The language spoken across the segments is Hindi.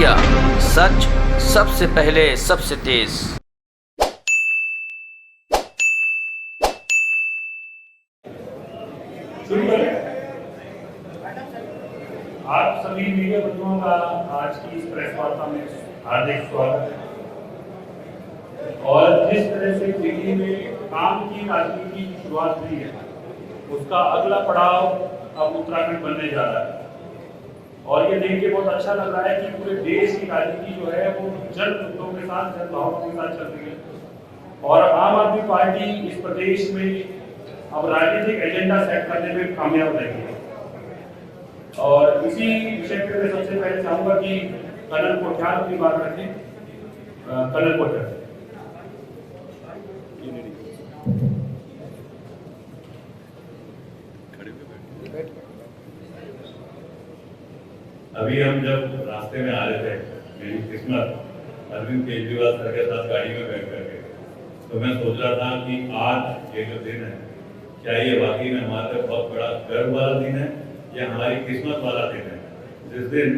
इंडिया, सच सबसे पहले सबसे तेज। आप सभी मीडिया बंधुओं का आज की इस प्रेस वार्ता में हार्दिक स्वागत है। और जिस तरह से दिल्ली में काम की राजनीति की शुरुआत हुई है, उसका अगला पड़ाव अब उत्तराखंड बनने जा रहा है। और ये देख के बहुत अच्छा लग रहा है कि पूरे देश की राजनीति जो है वो जन मुद्दों के साथ, जन भावनाओं के साथ चल रही है। और आम आदमी पार्टी इस प्रदेश में अब राजनीतिक एजेंडा सेट करने में कामयाब रही है। और इसी विषय पे मैं सबसे पहले चाहूंगा कि कर्नल कोठार अपनी बात रखें। कर्नल कोठार। अभी हम जब रास्ते में आ रहे थे, मेरी किस्मत अरविंद केजरीवाल सर के साथ गाड़ी में बैठ करके, तो मैं सोच रहा था कि आज ये जो दिन है, क्या ये वाकई में हमारे बहुत बड़ा गर्व वाला दिन है या हमारी किस्मत वाला दिन है, जिस दिन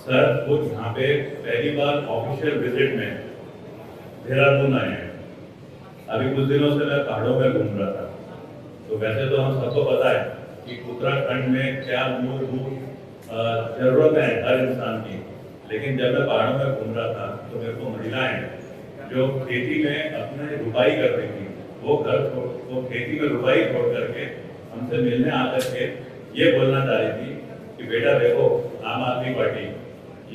सर खुद यहाँ पे पहली बार ऑफिशियल विजिट में देहरादून आए हैं। अभी कुछ दिनों से मैं पहाड़ों में घूम रहा था, तो वैसे तो हम सबको पता है कि उत्तराखंड में क्या मूलभूत जरूरत है हर इंसान की, लेकिन जब मैं पहाड़ों में घूम रहा था तो मेरे को महिलाएं जो खेती में अपने रुपाई कर रही थी, वो खेती में रुपाई छोड़ करके हमसे मिलने आकर के ये बोलना चाह रही थी कि बेटा देखो, आम आदमी पार्टी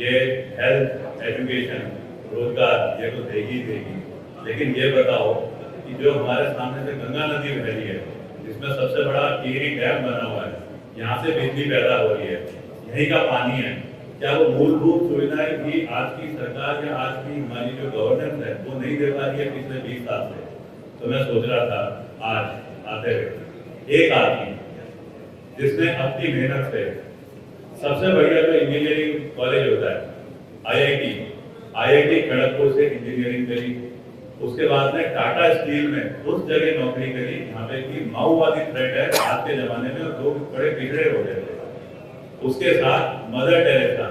ये हेल्थ, एजुकेशन, रोजगार ये तो देगी देगी, लेकिन ये बताओ कि जो हमारे सामने से गंगा नदी बह रही है, जिसमें सबसे बड़ा टिहरी डैम बना हुआ है, यहाँ से बिजली पैदा हो रही है, यही का पानी है, क्या वो मूलभूत सुविधाएं भी आज की सरकार या आज की हमारी जो गवर्नेंस है वो नहीं दे पा रही है पिछले 20 साल से? तो मैं सोच रहा था आज आते हुए एक आदमी जिसने अपनी मेहनत से सबसे बढ़िया जो इंजीनियरिंग कॉलेज होता है आईआईटी खड़गपुर से इंजीनियरिंग करी, उसके बाद में टाटा स्टील में उस जगह नौकरी करी जहाँ पे की माओवादी थ्रेट है आज के जमाने में, और लोग बड़े पिछड़े हो गए थे। उसके साथ मदर टेरेसा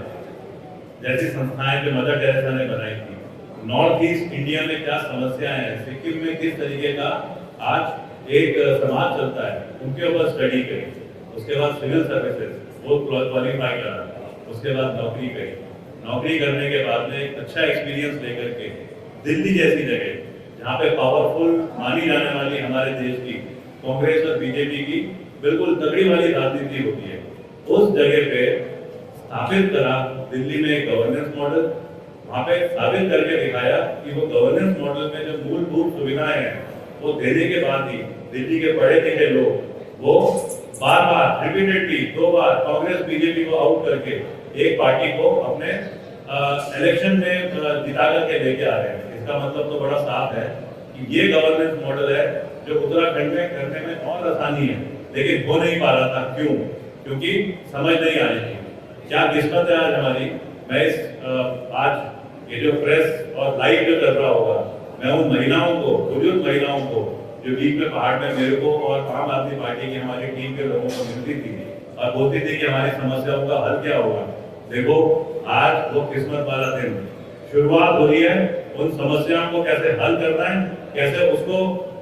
जैसी संस्थाएं जो मदर टेरेसा ने बनाई थी, नॉर्थ ईस्ट इंडिया में क्या समस्याएं हैं, सिक्किम में किस तरीके का आज एक समाज चलता है, उनके ऊपर स्टडी करी। उसके बाद सिविल सर्विसेज वो क्वालिफाई करा, उसके बाद नौकरी करी। नौकरी करने के बाद में एक अच्छा एक्सपीरियंस लेकर के दिल्ली जैसी जगह जहाँ पे पावरफुल मानी जाने वाली हमारे देश की कांग्रेस और बीजेपी की बिल्कुल तगड़ी वाली राजनीति होती है, उस जगह पे स्थापित करा दिल्ली में एक गवर्नेंस मॉडल। वहां पे साबित करके दिखाया कि वो गवर्नेंस मॉडल में जो मूलभूत सुविधाएं हैं वो देने के बाद ही दिल्ली के पढ़े लिखे लोग वो बार बार रिपीटेडली 2 बार कांग्रेस बीजेपी को आउट करके एक पार्टी को अपने इलेक्शन में जिता करके लेके आ रहे हैं। इसका मतलब तो बड़ा साफ है कि ये गवर्नेंस मॉडल है जो उत्तराखंड में करने में और आसानी है, लेकिन हो नहीं पा रहा था। क्यों? क्योंकि समझ नहीं आ रही थी। क्या किस्मत है आज हमारी। मैं आज ये जो प्रेस और लाइव जो चल रहा होगा, मैं उन महिलाओं को, बुजुर्ग महिलाओं को जो बीच में पहाड़ में मेरे को और आम आदमी पार्टी की हमारी टीम के लोगों को मिलती थी और बोलती थी कि हमारी समस्याओं का हल क्या होगा, देखो आज वो किस्मत वाला दिन शुरुआत हो रही है। उन समस्याओं को कैसे हल करना है, कैसे उसको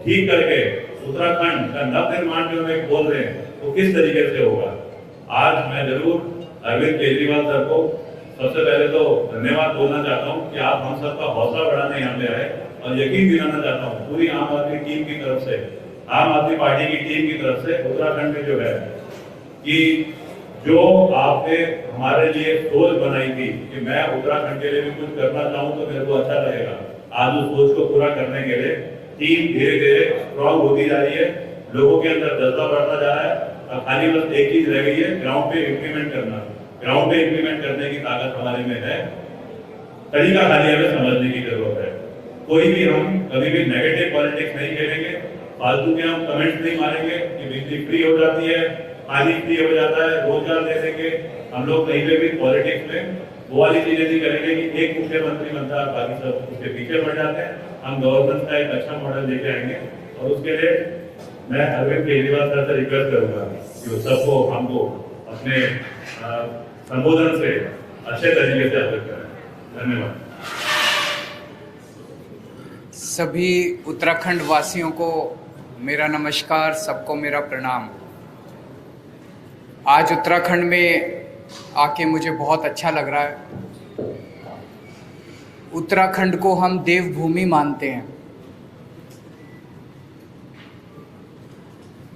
ठीक करके उत्तराखंड का नव निर्माण जो हम बोल रहे हैं वो किस तरीके से होगा। आज मैं जरूर अरविंद केजरीवाल सर को सबसे पहले तो धन्यवाद बोलना चाहता हूँ कि आप हम सबका हौसला बढ़ाने यहाँ पे आए, और यकीन दिलाना चाहता हूँ पूरी आम आदमी टीम की तरफ से, आम आदमी पार्टी की टीम की तरफ से उत्तराखंड में जो है कि जो आपने हमारे लिए सोच बनाई थी कि मैं उत्तराखंड के लिए भी कुछ करना चाहूँ तो मेरे को अच्छा लगेगा, आज उस सोच को पूरा करने के लिए टीम धीरे धीरे स्ट्रॉन्ग होती जा रही है, लोगों के अंदर जज्बा बढ़ता जा रहा है। अब खाली बस एक चीज रह गई है, ग्राउंड पे इम्प्लीमेंट करना। ग्राउंड पे इम्प्लीमेंट करने की ताकत हमारे में है, तरीका खाली हमें समझने की जरूरत है। कोई भी हम कभी भी नेगेटिव पॉलिटिक्स नहीं खेलेंगे, फालतू के हम कमेंट्स नहीं मारेंगे कि बिजली फ्री हो जाती है, पानी फ्री हो जाता है, रोजगार दे देंगे। हम लोग कहीं पे भी पॉलिटिक्स में वो वाली चीजें नहीं करेंगे कि एक मुख्यमंत्री बनता है बाकी सब उसके पीछे पड़ जाते हैं। हम गवर्नेंस का एक अच्छा मॉडल लेके आएंगे, और उसके लिए मैं अरविंद केजरीवाल सर से रिक्वेस्ट करूंगा कि सबको हमको अपने संबोधन से अच्छे तरीके से अवगत कराएं। धन्यवाद। सभी उत्तराखंड वासियों को मेरा नमस्कार, सबको मेरा प्रणाम। आज उत्तराखंड में आके मुझे बहुत अच्छा लग रहा है। उत्तराखंड को हम देवभूमि मानते हैं।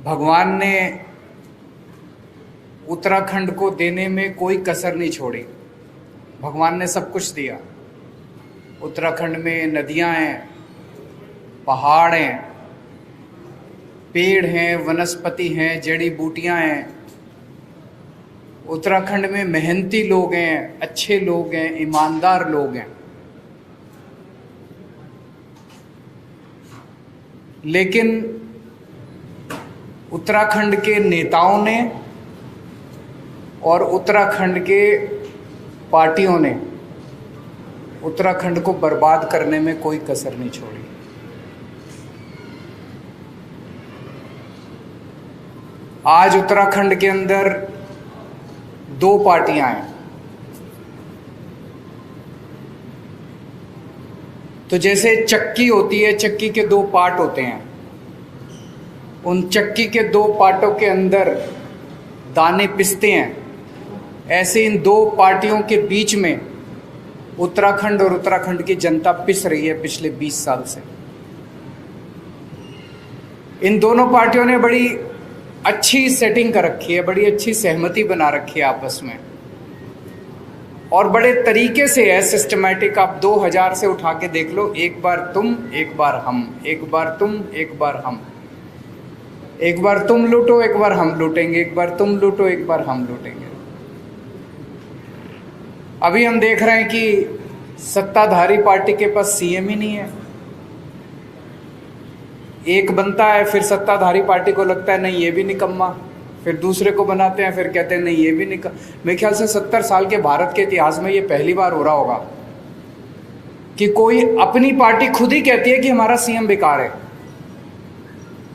भगवान ने उत्तराखंड को देने में कोई कसर नहीं छोड़ी। भगवान ने सब कुछ दिया। उत्तराखंड में नदियां हैं, पहाड़ हैं, पेड़ हैं, वनस्पति हैं, जड़ी बूटियां हैं। उत्तराखंड में मेहनती लोग हैं, अच्छे लोग हैं, ईमानदार लोग हैं। लेकिन उत्तराखंड के नेताओं ने और उत्तराखंड के पार्टियों ने उत्तराखंड को बर्बाद करने में कोई कसर नहीं छोड़ी। आज उत्तराखंड के अंदर दो पार्टियां हैं। तो जैसे चक्की होती है, चक्की के दो पार्ट होते हैं। उन चक्की के दो पार्टों के अंदर दाने पिसते हैं। ऐसे इन दो पार्टियों के बीच में उत्तराखंड और उत्तराखंड की जनता पिस रही है पिछले 20 साल से। इन दोनों पार्टियों ने बड़ी अच्छी सेटिंग कर रखी है, बड़ी अच्छी सहमति बना रखी है आपस में, और बड़े तरीके से है, सिस्टमैटिक। आप 2000 से उठा के देख लो, एक बार तुम, एक बार हम, एक बार तुम, एक बार हम, एक बार तुम लूटो, एक बार हम लूटेंगे, एक बार तुम लूटो, एक बार हम लूटेंगे। अभी हम देख रहे हैं कि सत्ताधारी पार्टी के पास सीएम ही नहीं है। एक बनता है, फिर सत्ताधारी पार्टी को लगता है नहीं ये भी निकम्मा, फिर दूसरे को बनाते हैं, फिर कहते हैं नहीं ये भी मेरे ख्याल से 70 साल के भारत के इतिहास में ये पहली बार हो रहा होगा कि कोई अपनी पार्टी खुद ही कहती है कि हमारा सीएम बेकार है।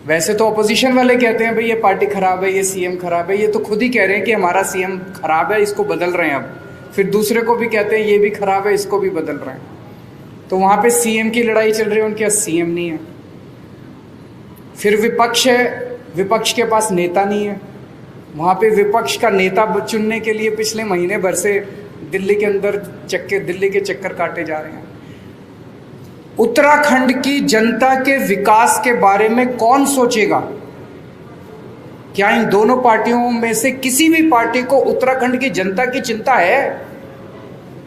वैसे तो अपोजिशन वाले कहते हैं भाई ये पार्टी खराब है, ये सीएम खराब है। ये तो खुद ही कह रहे हैं कि हमारा सीएम खराब है, इसको बदल रहे हैं। अब फिर दूसरे को भी कहते हैं ये भी खराब है, इसको भी बदल रहे हैं। तो वहाँ पे सीएम की लड़ाई चल रही है, उनके पास सीएम नहीं है। फिर विपक्ष है, विपक्ष के पास नेता नहीं है। वहाँ पे विपक्ष का नेता चुनने के लिए पिछले महीने भर से दिल्ली के अंदर दिल्ली के चक्कर काटे जा रहे हैं। उत्तराखंड की जनता के विकास के बारे में कौन सोचेगा? क्या इन दोनों पार्टियों में से किसी भी पार्टी को उत्तराखंड की जनता की चिंता है?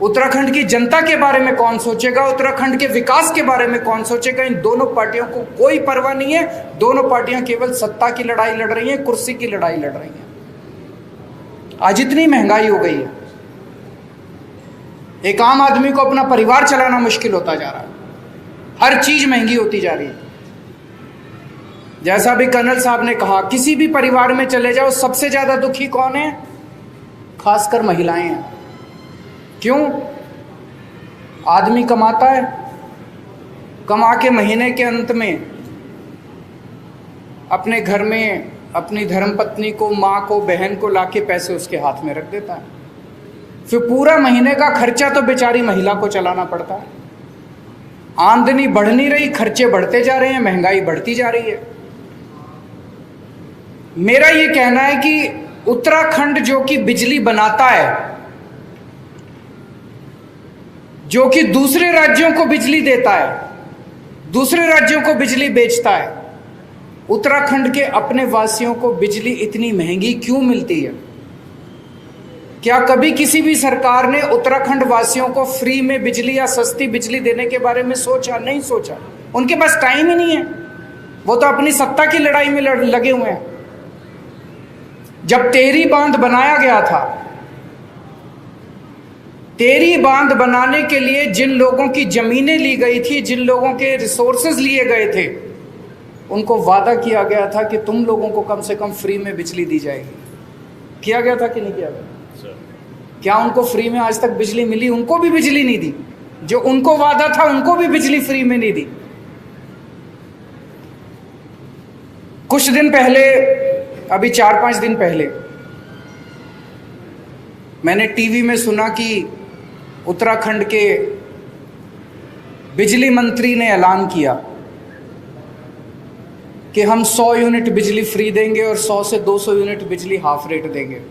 उत्तराखंड की जनता के बारे में कौन सोचेगा? उत्तराखंड के विकास के बारे में कौन सोचेगा? इन दोनों पार्टियों को कोई परवाह नहीं है। दोनों पार्टियां केवल सत्ता की लड़ाई लड़ रही हैं, कुर्सी की लड़ाई लड़ रही हैं। आज इतनी महंगाई हो गई है, एक आम आदमी को अपना परिवार चलाना मुश्किल होता जा रहा है। हर चीज महंगी होती जा रही है। जैसा भी कर्नल साहब ने कहा, किसी भी परिवार में चले जाओ, सबसे ज्यादा दुखी कौन है? खासकर महिलाएं हैं। क्यों? आदमी कमाता है, कमा के महीने के अंत में अपने घर में अपनी धर्मपत्नी को, माँ को, बहन को लाके पैसे उसके हाथ में रख देता है। फिर पूरा महीने का खर्चा तो बेचारी महिला को चलाना पड़ता है। आमदनी बढ़ नहीं रही, खर्चे बढ़ते जा रहे हैं, महंगाई बढ़ती जा रही है। मेरा ये कहना है कि उत्तराखंड जो कि बिजली बनाता है, जो कि दूसरे राज्यों को बिजली देता है, दूसरे राज्यों को बिजली बेचता है, उत्तराखंड के अपने वासियों को बिजली इतनी महंगी क्यों मिलती है? क्या कभी किसी भी सरकार ने उत्तराखंड वासियों को फ्री में बिजली या सस्ती बिजली देने के बारे में सोचा? नहीं सोचा। उनके पास टाइम ही नहीं है। वो तो अपनी सत्ता की लड़ाई में लगे हुए हैं। जब टेहरी बांध बनाया गया था, टेहरी बांध बनाने के लिए जिन लोगों की जमीनें ली गई थी, जिन लोगों के रिसोर्सेज लिए गए थे, उनको वादा किया गया था कि तुम लोगों को कम से कम फ्री में बिजली दी जाएगी। किया गया था कि नहीं किया गया? क्या उनको फ्री में आज तक बिजली मिली? उनको भी बिजली नहीं दी। जो उनको वादा था उनको भी बिजली फ्री में नहीं दी। कुछ दिन पहले, अभी 4-5 दिन पहले, मैंने टीवी में सुना कि उत्तराखंड के बिजली मंत्री ने ऐलान किया कि हम 100 यूनिट बिजली फ्री देंगे और 100 से 200 यूनिट बिजली हाफ रेट देंगे।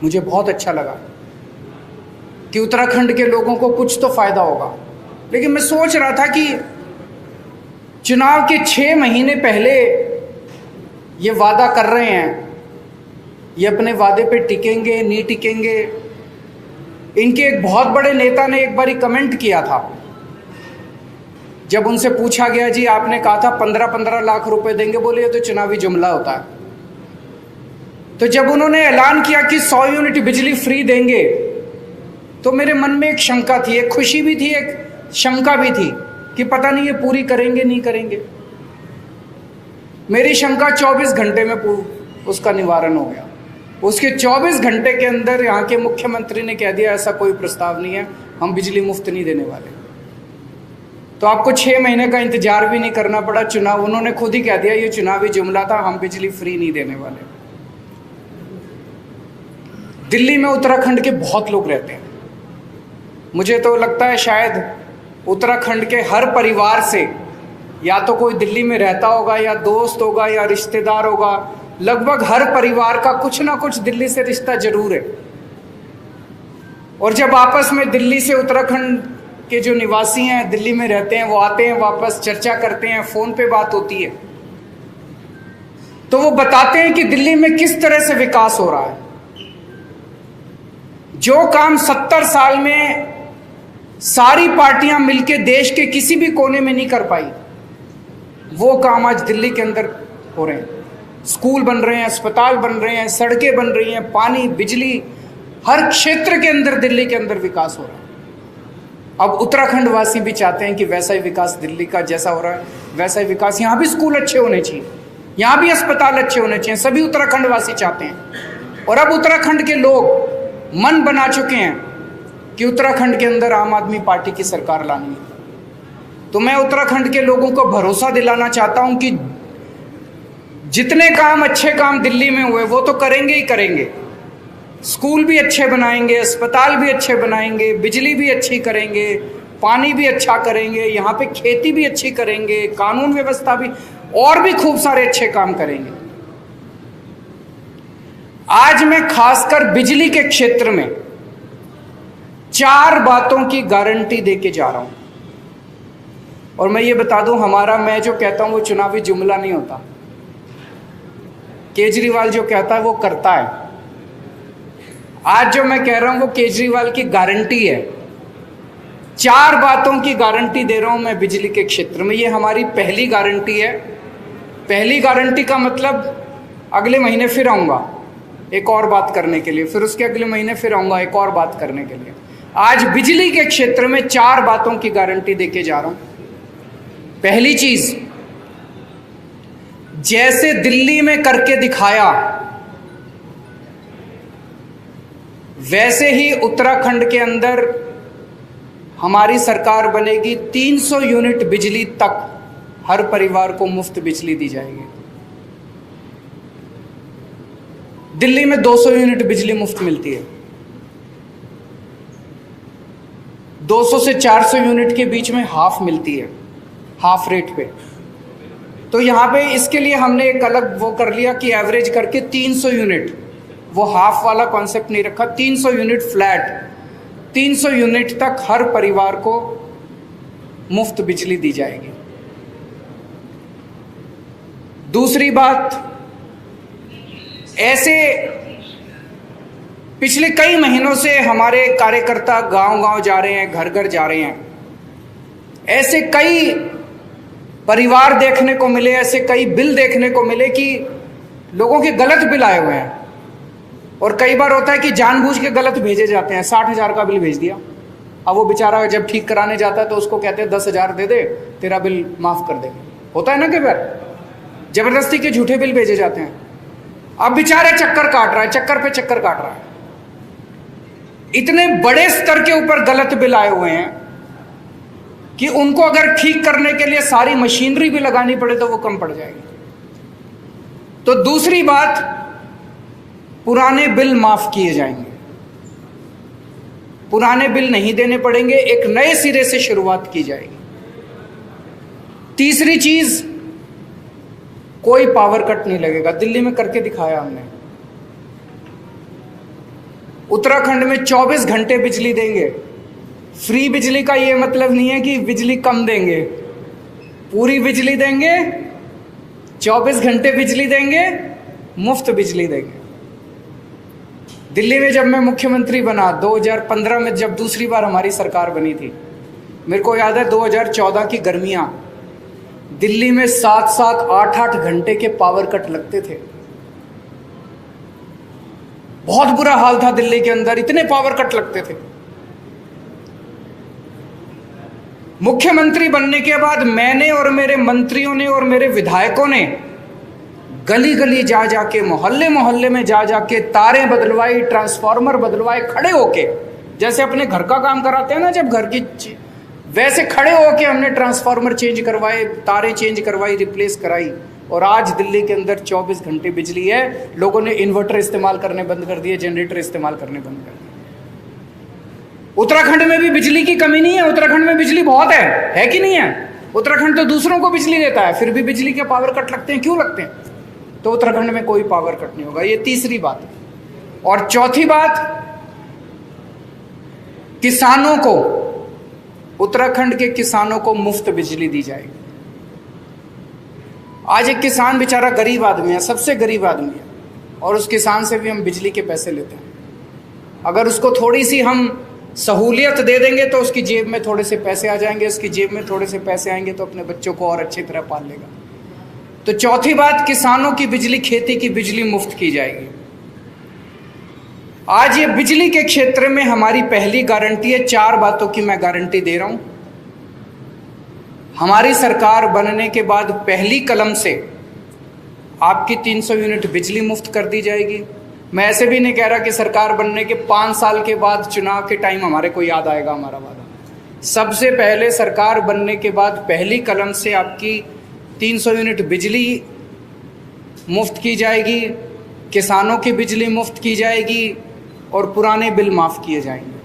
मुझे बहुत अच्छा लगा कि उत्तराखंड के लोगों को कुछ तो फायदा होगा। लेकिन मैं सोच रहा था कि चुनाव के 6 महीने पहले ये वादा कर रहे हैं, ये अपने वादे पे टिकेंगे नहीं टिकेंगे। इनके एक बहुत बड़े नेता ने एक बारी कमेंट किया था, जब उनसे पूछा गया जी आपने कहा था 15-15 लाख रुपए देंगे, बोले ये तो चुनावी जुमला होता है। तो जब उन्होंने ऐलान किया कि 100 यूनिट बिजली फ्री देंगे, तो मेरे मन में एक शंका थी, एक खुशी भी थी, एक शंका भी थी कि पता नहीं ये पूरी करेंगे नहीं करेंगे। मेरी शंका 24 घंटे में उसका निवारण हो गया। उसके 24 घंटे के अंदर यहाँ के मुख्यमंत्री ने कह दिया ऐसा कोई प्रस्ताव नहीं है, हम बिजली मुफ्त नहीं देने वाले। तो आपको 6 महीने का इंतजार भी नहीं करना पड़ा। चुनाव उन्होंने खुद ही कह दिया ये चुनावी जुमला था, हम बिजली फ्री नहीं देने वाले। दिल्ली में उत्तराखंड के बहुत लोग रहते हैं। मुझे तो लगता है शायद उत्तराखंड के हर परिवार से या तो कोई दिल्ली में रहता होगा, या दोस्त होगा, या रिश्तेदार होगा। लगभग हर परिवार का कुछ ना कुछ दिल्ली से रिश्ता जरूर है। और जब आपस में दिल्ली से उत्तराखंड के जो निवासी हैं, दिल्ली में रहते हैं, वो आते हैं वापस, चर्चा करते हैं, फोन पे बात होती है, तो वो बताते हैं कि दिल्ली में किस तरह से विकास हो रहा है। जो काम 70 साल में सारी पार्टियां मिलकर देश के किसी भी कोने में नहीं कर पाई, वो काम आज दिल्ली के अंदर हो रहे हैं। स्कूल बन रहे हैं, अस्पताल बन रहे हैं, सड़कें बन रही हैं, पानी, बिजली, हर क्षेत्र के अंदर दिल्ली के अंदर विकास हो रहा है। अब उत्तराखंड वासी भी चाहते हैं कि वैसा ही विकास दिल्ली का जैसा हो रहा है वैसा ही विकास यहाँ भी, स्कूल अच्छे होने चाहिए, यहाँ भी अस्पताल अच्छे होने चाहिए, सभी उत्तराखंड वासी चाहते हैं। और अब उत्तराखंड के लोग मन बना चुके हैं कि उत्तराखंड के अंदर आम आदमी पार्टी की सरकार लानी है। तो मैं उत्तराखंड के लोगों को भरोसा दिलाना चाहता हूं कि जितने काम, अच्छे काम दिल्ली में हुए वो तो करेंगे ही करेंगे। स्कूल भी अच्छे बनाएंगे, अस्पताल भी अच्छे बनाएंगे, बिजली भी अच्छी करेंगे, पानी भी अच्छा करेंगे, यहाँ पे खेती भी अच्छी करेंगे, कानून व्यवस्था भी, और भी खूब सारे अच्छे काम करेंगे। आज मैं खासकर बिजली के क्षेत्र में 4 बातों की गारंटी देके जा रहा हूं। और मैं ये बता दूं, मैं जो कहता हूं वो चुनावी जुमला नहीं होता। केजरीवाल जो कहता है वो करता है। आज जो मैं कह रहा हूं वो केजरीवाल की गारंटी है। 4 बातों की गारंटी दे रहा हूं मैं बिजली के क्षेत्र में। ये हमारी पहली गारंटी है। पहली गारंटी का मतलब अगले महीने फिर आऊंगा एक और बात करने के लिए, फिर उसके अगले महीने फिर आऊंगा एक और बात करने के लिए। आज बिजली के क्षेत्र में 4 बातों की गारंटी देके जा रहा हूं। पहली चीज, जैसे दिल्ली में करके दिखाया वैसे ही उत्तराखंड के अंदर हमारी सरकार बनेगी। 300 यूनिट बिजली तक हर परिवार को मुफ्त बिजली दी जाएगी। दिल्ली में 200 यूनिट बिजली मुफ्त मिलती है। 200 से 400 यूनिट के बीच में हाफ मिलती है, हाफ रेट पे। तो यहाँ पे इसके लिए हमने एक अलग वो कर लिया कि एवरेज करके 300 यूनिट, वो हाफ वाला कॉन्सेप्ट नहीं रखा, 300 यूनिट फ्लैट, 300 यूनिट तक हर परिवार को मुफ्त बिजली दी जाएगी। दूसरी बात, ऐसे पिछले कई महीनों से हमारे कार्यकर्ता गांव-गांव जा रहे हैं, घर-घर जा रहे हैं। ऐसे कई परिवार देखने को मिले, ऐसे कई बिल देखने को मिले कि लोगों के गलत बिल आए हुए हैं। और कई बार होता है कि जानबूझ के गलत भेजे जाते हैं। 60,000 का बिल भेज दिया, अब वो बेचारा जब ठीक कराने जाता है तो उसको कहते हैं 10,000 दे दे, तेरा बिल माफ कर देंगे। होता है ना कई बार, जबरदस्ती के झूठे बिल भेजे जाते हैं। अब बेचारे चक्कर काट रहा है, चक्कर पे चक्कर काट रहा है। इतने बड़े स्तर के ऊपर गलत बिल आए हुए हैं कि उनको अगर ठीक करने के लिए सारी मशीनरी भी लगानी पड़े तो वो कम पड़ जाएगी। तो दूसरी बात, पुराने बिल माफ किए जाएंगे। पुराने बिल नहीं देने पड़ेंगे, एक नए सिरे से शुरुआत की जाएगी। तीसरी चीज, कोई पावर कट नहीं लगेगा। दिल्ली में करके दिखाया हमने। उत्तराखंड में 24 घंटे बिजली देंगे। फ्री बिजली का ये मतलब नहीं है कि बिजली कम देंगे, पूरी बिजली देंगे, 24 घंटे बिजली देंगे, मुफ्त बिजली देंगे। दिल्ली में जब मैं मुख्यमंत्री बना 2015 में, जब दूसरी बार हमारी सरकार बनी थी, मेरे को याद है 2014 की गर्मियां, दिल्ली में 7-7, 8-8 घंटे के पावर कट लगते थे। बहुत बुरा हाल था दिल्ली के अंदर, इतने पावर कट लगते थे। मुख्यमंत्री बनने के बाद मैंने और मेरे मंत्रियों ने और मेरे विधायकों ने गली गली जा जाके, मोहल्ले मोहल्ले में जा जाके तारें बदलवाई, ट्रांसफार्मर बदलवाए, खड़े होके, जैसे अपने घर का काम कराते हैं ना जब घर की, वैसे खड़े होके हमने ट्रांसफार्मर चेंज करवाए, तारें चेंज करवाई, रिप्लेस कराई। और आज दिल्ली के अंदर 24 घंटे बिजली है। लोगों ने इन्वर्टर इस्तेमाल करने बंद कर दिए, जनरेटर इस्तेमाल करने बंद कर दिए। उत्तराखंड में भी बिजली की कमी नहीं है, उत्तराखंड में बिजली बहुत है कि नहीं है? उत्तराखंड तो दूसरों को बिजली देता है, फिर भी बिजली के पावर कट लगते हैं। क्यों लगते हैं? तो उत्तराखंड में कोई पावर कट नहीं होगा। ये तीसरी बात है। और चौथी बात, किसानों को, उत्तराखंड के किसानों को मुफ्त बिजली दी जाएगी। आज एक किसान बेचारा गरीब आदमी है, सबसे गरीब आदमी है, और उस किसान से भी हम बिजली के पैसे लेते हैं। अगर उसको थोड़ी सी हम सहूलियत दे देंगे तो उसकी जेब में थोड़े से पैसे आ जाएंगे, उसकी जेब में थोड़े से पैसे आएंगे तो अपने बच्चों को और अच्छी तरह पाल लेगा। तो चौथी बात, किसानों की बिजली, खेती की बिजली मुफ्त की जाएगी। आज ये बिजली के क्षेत्र में हमारी पहली गारंटी है। 4 बातों की मैं गारंटी दे रहा हूं। हमारी सरकार बनने के बाद पहली कलम से आपकी 300 यूनिट बिजली मुफ्त कर दी जाएगी। मैं ऐसे भी नहीं कह रहा कि सरकार बनने के 5 साल के बाद चुनाव के टाइम हमारे को याद आएगा हमारा वादा। सबसे पहले सरकार बनने के बाद पहली कलम से आपकी 300 यूनिट बिजली मुफ्त की जाएगी, किसानों की बिजली मुफ्त की जाएगी और पुराने बिल माफ़ किए जाएंगे।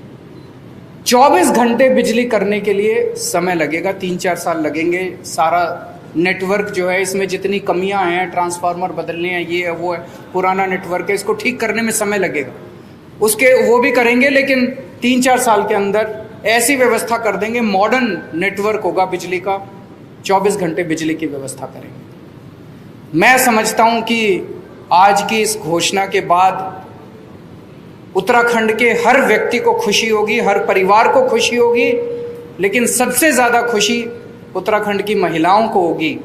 24 घंटे बिजली करने के लिए समय लगेगा, 3-4 साल लगेंगे। सारा नेटवर्क जो है, इसमें जितनी कमियां हैं, ट्रांसफार्मर बदलने हैं, ये है वो है, पुराना नेटवर्क है, इसको ठीक करने में समय लगेगा। उसके वो भी करेंगे, लेकिन 3-4 साल के अंदर ऐसी व्यवस्था कर देंगे, मॉडर्न नेटवर्क होगा बिजली का, 24 घंटे बिजली की व्यवस्था करेंगे। मैं समझता हूं कि आज की इस घोषणा के बाद उत्तराखंड के हर व्यक्ति को खुशी होगी, हर परिवार को खुशी होगी, लेकिन सबसे ज़्यादा खुशी उत्तराखंड की महिलाओं को होगी।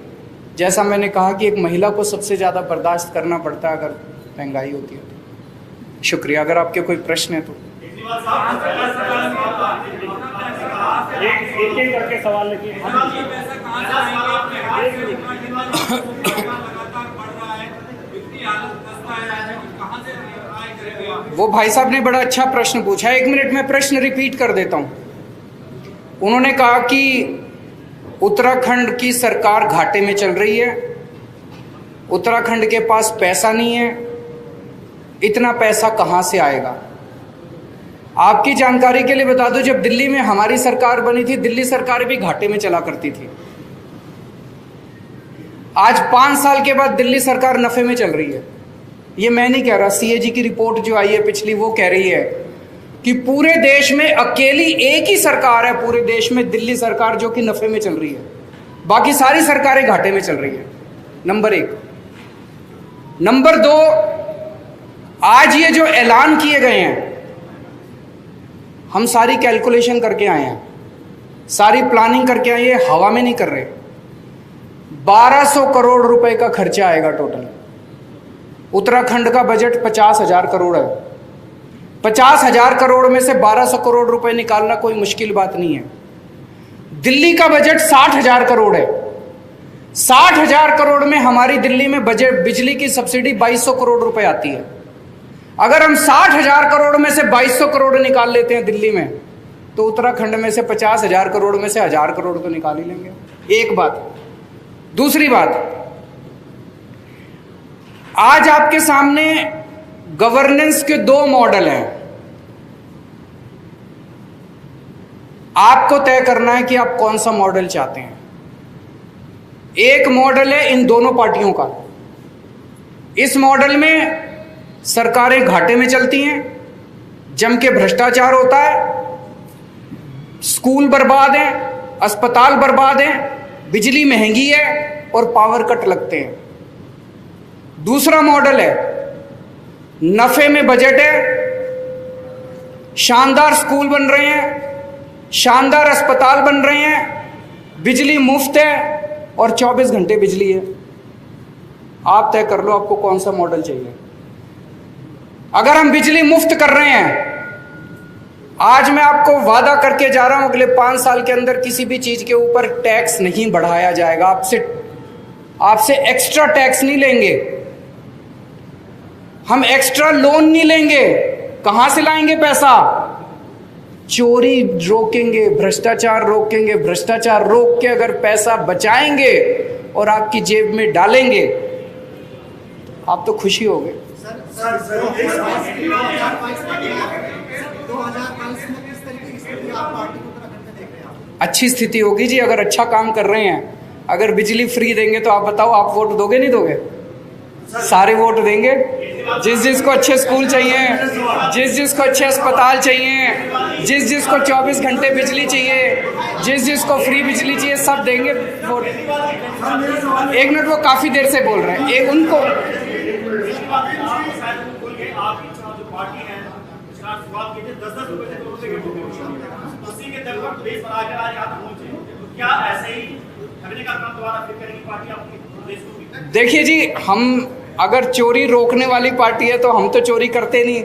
जैसा मैंने कहा कि एक महिला को सबसे ज़्यादा बर्दाश्त करना पड़ता है अगर महंगाई होती है तो। शुक्रिया। अगर आपके कोई प्रश्न है तो एक करके सवाल लेके। वो भाई साहब ने बड़ा अच्छा प्रश्न पूछा। 1 मिनट में प्रश्न रिपीट कर देता हूँ। उन्होंने कहा कि उत्तराखंड की सरकार घाटे में चल रही है, उत्तराखंड के पास पैसा नहीं है, इतना पैसा कहाँ से आएगा? आपकी जानकारी के लिए बता दो, जब दिल्ली में हमारी सरकार बनी थी, दिल्ली सरकार भी घाटे में चला करती थी। आज 5 साल के बाद दिल्ली सरकार नफे में चल रही है। ये मैं नहीं कह रहा, सीएजी की रिपोर्ट जो आई है पिछली, वो कह रही है कि पूरे देश में अकेली एक ही सरकार है पूरे देश में, दिल्ली सरकार, जो कि नफे में चल रही है, बाकी सारी सरकारें घाटे में चल रही है। नंबर 1। नंबर 2, आज ये जो ऐलान किए गए हैं, हम सारी कैलकुलेशन करके आए हैं, सारी प्लानिंग करके आए हैं, हवा में नहीं कर रहे। 1200 करोड़ रुपए का खर्चा आएगा टोटल। उत्तराखंड का बजट 50,000 करोड़ है। 50,000 करोड़ में से 1200 करोड़ रुपए निकालना कोई मुश्किल बात नहीं है। दिल्ली का बजट 60,000 करोड़ है। 60,000 करोड़ में हमारी दिल्ली में बजट बिजली की सब्सिडी 2200 करोड़ रुपए आती है। अगर हम 60,000 करोड़ में से 2200 करोड़ निकाल लेते हैं दिल्ली में, तो उत्तराखंड में से 50,000 करोड़ में से 1000 करोड़ तो निकाल ही लेंगे। एक बात। दूसरी बात, आज आपके सामने गवर्नेंस के 2 मॉडल हैं। आपको तय करना है कि आप कौन सा मॉडल चाहते हैं। एक मॉडल है इन दोनों पार्टियों का। इस मॉडल में सरकारें घाटे में चलती हैं, जम के भ्रष्टाचार होता है, स्कूल बर्बाद हैं, अस्पताल बर्बाद हैं, बिजली महंगी है और पावर कट लगते हैं। दूसरा मॉडल है नफे में बजट है, शानदार स्कूल बन रहे हैं, शानदार अस्पताल बन रहे हैं, बिजली मुफ्त है और 24 घंटे बिजली है। आप तय कर लो आपको कौन सा मॉडल चाहिए। अगर हम बिजली मुफ्त कर रहे हैं, आज मैं आपको वादा करके जा रहा हूं अगले 5 साल के अंदर किसी भी चीज के ऊपर टैक्स नहीं बढ़ाया जाएगा। आपसे एक्स्ट्रा टैक्स नहीं लेंगे, हम एक्स्ट्रा लोन नहीं लेंगे। कहां से लाएंगे पैसा? चोरी रोकेंगे, भ्रष्टाचार रोकेंगे, भ्रष्टाचार रोक के अगर पैसा बचाएंगे और आपकी जेब में डालेंगे, आप तो खुशी होगे। अच्छी स्थिति होगी जी अगर अच्छा काम कर रहे हैं। अगर बिजली फ्री देंगे तो आप बताओ, आप वोट दोगे नहीं दोगे? सारे वोट देंगे। जिस जिसको अच्छे स्कूल चाहिए, जिस जिसको अच्छे अस्पताल चाहिए, जिस जिसको 24 घंटे बिजली चाहिए, जिस जिसको फ्री बिजली चाहिए, सब देंगे वोट। एक मिनट, वो काफी देर से बोल रहे हैं। एक उनको देखिए जी, हम अगर चोरी रोकने वाली पार्टी है तो हम तो चोरी करते नहीं।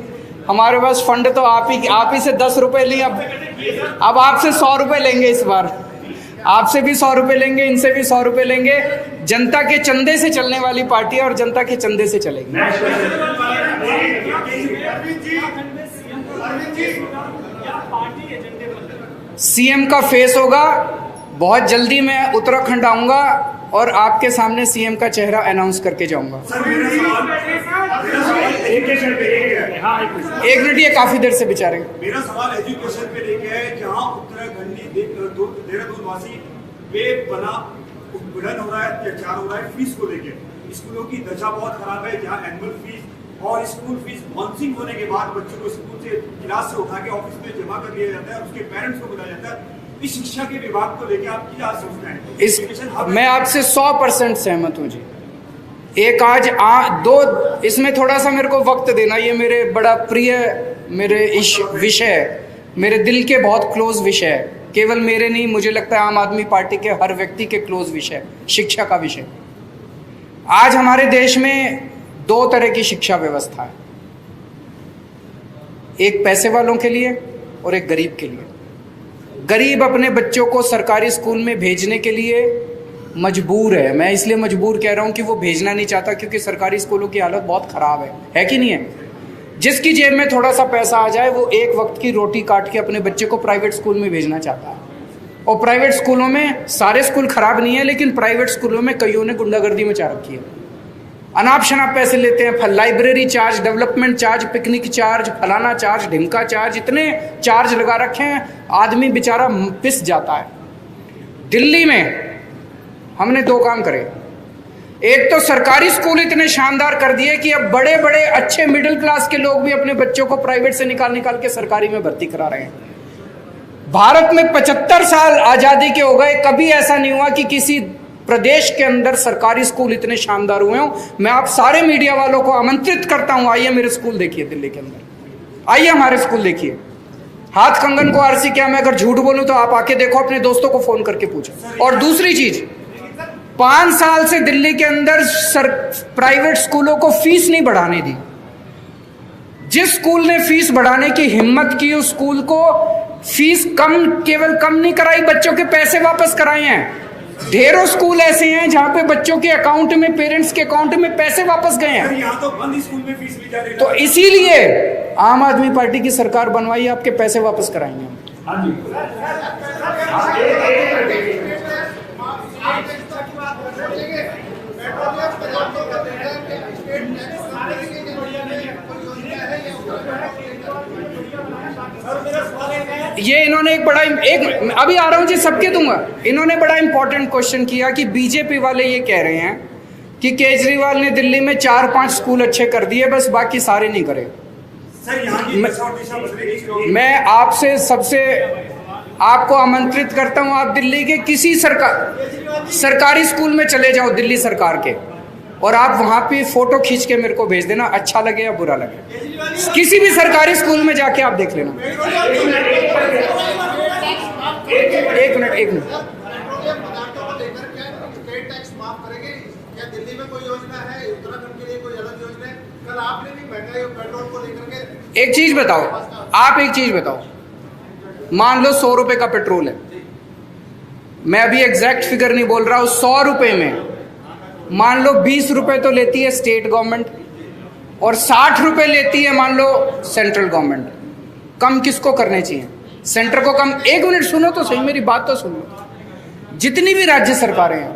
हमारे पास फंड तो आप ही से 10 रुपए लिए। अब आपसे 100 रुपए लेंगे इस बार। आपसे भी 100 रुपए लेंगे, इनसे भी 100 रुपए लेंगे। जनता के चंदे से चलने वाली पार्टी है और जनता के चंदे से चलेगी। सीएम का फेस होगा। बहुत जल्दी मैं उत्तराखंड आऊंगा और आपके सामने सीएम का चेहरा अनाउंस करके जाऊंगा। एक मिनट, ये काफी देर से बेचारे। मेरा सवाल एजुकेशन पे लेके है, जहाँ उत्तराखंडी देहरादून वासी बेपना उत्पीड़न हो रहा है, अत्याचार हो रहा है फीस को लेके। स्कूलों की दशा बहुत खराब है, जहाँ एनुअल फीस और स्कूल फीस बाउंसिंग होने के बाद बच्चों को स्कूल से क्लास से उठा के ऑफिस में जमा कर लिया जाता है और उसके पेरेंट्स को बुलाया जाता है। इस शिक्षा के विभाग को लेकर आप क्या सोचते हैं? मैं आपसे 100% सहमत हूँ जी। एक आज दो, इसमें थोड़ा सा मेरे को वक्त देना। ये मेरे बड़ा प्रिय मेरे विषय है, मेरे दिल के बहुत क्लोज विषय है। केवल मेरे नहीं, मुझे लगता है आम आदमी पार्टी के हर व्यक्ति के क्लोज विषय, शिक्षा का विषय। आज हमारे देश में 2 तरह की शिक्षा व्यवस्था है, एक पैसे वालों के लिए और एक गरीब के लिए। गरीब अपने बच्चों को सरकारी स्कूल में भेजने के लिए मजबूर है। मैं इसलिए मजबूर कह रहा हूं कि वो भेजना नहीं चाहता, क्योंकि सरकारी स्कूलों की हालत बहुत खराब है कि नहीं है? जिसकी जेब में थोड़ा सा पैसा आ जाए वो एक वक्त की रोटी काट के अपने बच्चे को प्राइवेट स्कूल में भेजना चाहता है। और प्राइवेट स्कूलों में, सारे स्कूल खराब नहीं है, लेकिन प्राइवेट स्कूलों में कईयों ने गुंडागर्दी मचा रखी है। अनाप शनाप पैसे लेते हैं, library charge, development charge, picnic charge, फलाना चार्ज, ढिमका चार्ज, इतने चार्ज लगा रखे हैं, आदमी बेचारा पिस जाता है। दिल्ली में हमने 2 काम करे। एक तो सरकारी स्कूल इतने शानदार कर दिए कि अब बड़े बड़े अच्छे मिडिल क्लास के लोग भी अपने बच्चों को प्राइवेट से निकाल के सरकारी में भर्ती करा रहे हैं। भारत में 75 साल आजादी के हो गए, कभी ऐसा नहीं हुआ कि किसी प्रदेश के अंदर सरकारी स्कूल इतने शानदार हुए हों। मैं आप सारे मीडिया वालों को आमंत्रित करता हूं, आइए मेरे स्कूल देखिए दिल्ली के अंदर, आइए हमारे स्कूल देखिए। हाथ कंगन को आरसी क्या, मैं अगर झूठ बोलूं तो आप आके देखो, अपने दोस्तों को फोन करके पूछो। और दूसरी चीज, 5 साल से दिल्ली के अंदर प्राइवेट स्कूलों को फीस नहीं बढ़ाने दी। जिस स्कूल ने फीस बढ़ाने की हिम्मत की, उस स्कूल को फीस केवल कम नहीं कराई, बच्चों के पैसे वापस कराए हैं। ढेरों स्कूल ऐसे हैं जहां पे बच्चों के अकाउंट में, पेरेंट्स के अकाउंट में पैसे वापस गए हैं। यहाँ तो बंद स्कूल में फीस ली जा रही है। तो इसीलिए आम आदमी पार्टी की सरकार बनवाई, आपके पैसे वापस कराएंगे हम। हाँ जी। ये इन्होंने एक अभी आ रहा हूँ जी, सबके दूंगा। इन्होंने बड़ा इंपॉर्टेंट क्वेश्चन किया कि बीजेपी वाले ये कह रहे हैं कि केजरीवाल ने दिल्ली में 4-5 स्कूल अच्छे कर दिए, बस बाकी सारे नहीं करे। सर यहाँ की दशा और दिशा बदलेगी। मैं आपसे सबसे आपको आमंत्रित करता हूं, आप दिल्ली के किसी सरकारी स्कूल में चले जाओ दिल्ली सरकार के, और आप वहां पे फोटो खींच के मेरे को भेज देना, अच्छा लगे या बुरा लगे। किसी भी सरकारी स्कूल में जाके आप देख लेना। एक मिनट पेट्रोलियम पदार्थों को लेकर क्या स्टेट टैक्स माफ करेंगे? क्या दिल्ली में कोई योजना है? उत्तराखंड के लिए कोई अलग योजना है? कल आपने भी महंगाई और पेट्रोल को लेकर के एक चीज बताओ, आप एक चीज बताओ, मान लो 100 रुपए का पेट्रोल है, मैं अभी एग्जैक्ट फिगर नहीं बोल रहा हूं, 100 रुपए में मान लो 20 रुपए तो लेती है स्टेट गवर्नमेंट और 60 रुपए लेती है मान लो सेंट्रल गवर्नमेंट। कम किसको करने चाहिए? सेंटर को कम। एक मिनट सुनो तो सही, मेरी बात तो सुनो। जितनी भी राज्य सरकारें हैं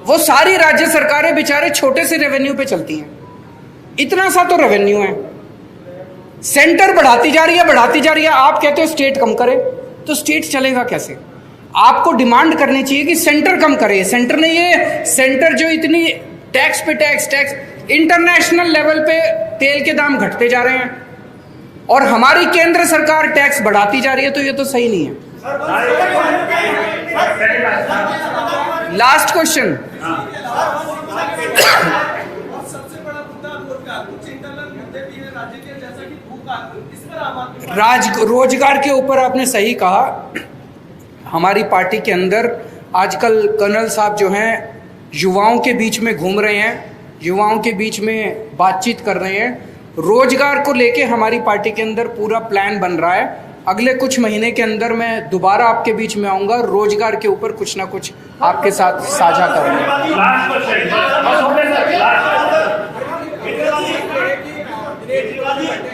वो सारी राज्य सरकारें बेचारे छोटे से रेवेन्यू पे चलती हैं, इतना सा तो रेवेन्यू है, सेंटर बढ़ाती जा रही है, आप कहते हो स्टेट कम करे, तो स्टेट चलेगा कैसे? आपको डिमांड करनी चाहिए कि सेंटर कम करे। सेंटर ने ये सेंटर जो इतनी टैक्स पे टैक्स इंटरनेशनल लेवल पे तेल के दाम घटते जा रहे हैं और हमारी केंद्र सरकार टैक्स बढ़ाती जा रही है, तो ये तो सही नहीं है। लास्ट क्वेश्चन, सबसे बड़ा मुद्दा रोजगार, कुछ इंटरनल मुद्दे भी हैं राज्य के, जैसा कि भूख, इस पर आम आदमी रोजगार के ऊपर आपने सही कहा। हमारी पार्टी के अंदर आजकल कर्नल साहब जो हैं युवाओं के बीच में घूम रहे हैं, युवाओं के बीच में बातचीत कर रहे हैं। रोजगार को लेके हमारी पार्टी के अंदर पूरा प्लान बन रहा है। अगले कुछ महीने के अंदर मैं दोबारा आपके बीच में आऊँगा, रोजगार के ऊपर कुछ ना कुछ आपके साथ साझा करूँगा।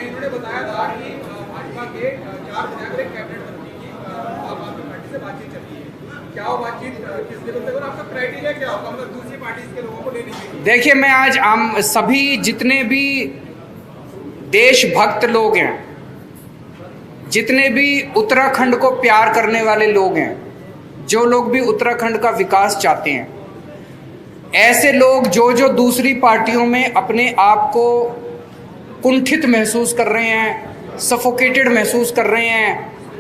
इन्होंने बताया था कि भाजपा के 4 विधायक कैबिनेट मंत्री की आम आदमी पार्टी से बातचीत चल रही है। क्या वो बातचीत किस लेवल तक और आपका क्राइटेरिया क्या होगा, मतलब दूसरी पार्टी के लोगों को लेने के लिए? देखिए, मैं आज सभी जितने भी देशभक्त लोग हैं, जितने भी उत्तराखंड को प्यार करने वाले लोग हैं, जो लोग भी उत्तराखंड का विकास चाहते हैं, ऐसे लोग जो दूसरी पार्टियों में अपने आप को कुंठित महसूस कर रहे हैं, सफोकेटेड महसूस कर रहे हैं,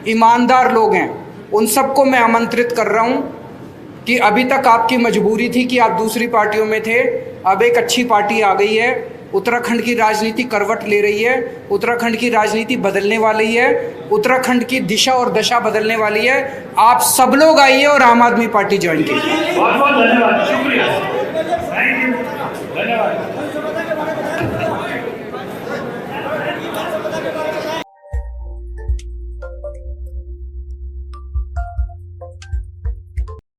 ईमानदार लोग हैं, उन सबको मैं आमंत्रित कर रहा हूं कि अभी तक आपकी मजबूरी थी कि आप दूसरी पार्टियों में थे, अब एक अच्छी पार्टी आ गई है, उत्तराखंड की राजनीति करवट ले रही है, उत्तराखंड की राजनीति बदलने वाली है, उत्तराखंड की दिशा और दशा बदलने वाली है। आप सब लोग आइए और आम आदमी पार्टी ज्वाइन कीजिए। बहुत बहुत धन्यवाद, शुक्रिया, थैंक यू, धन्यवाद।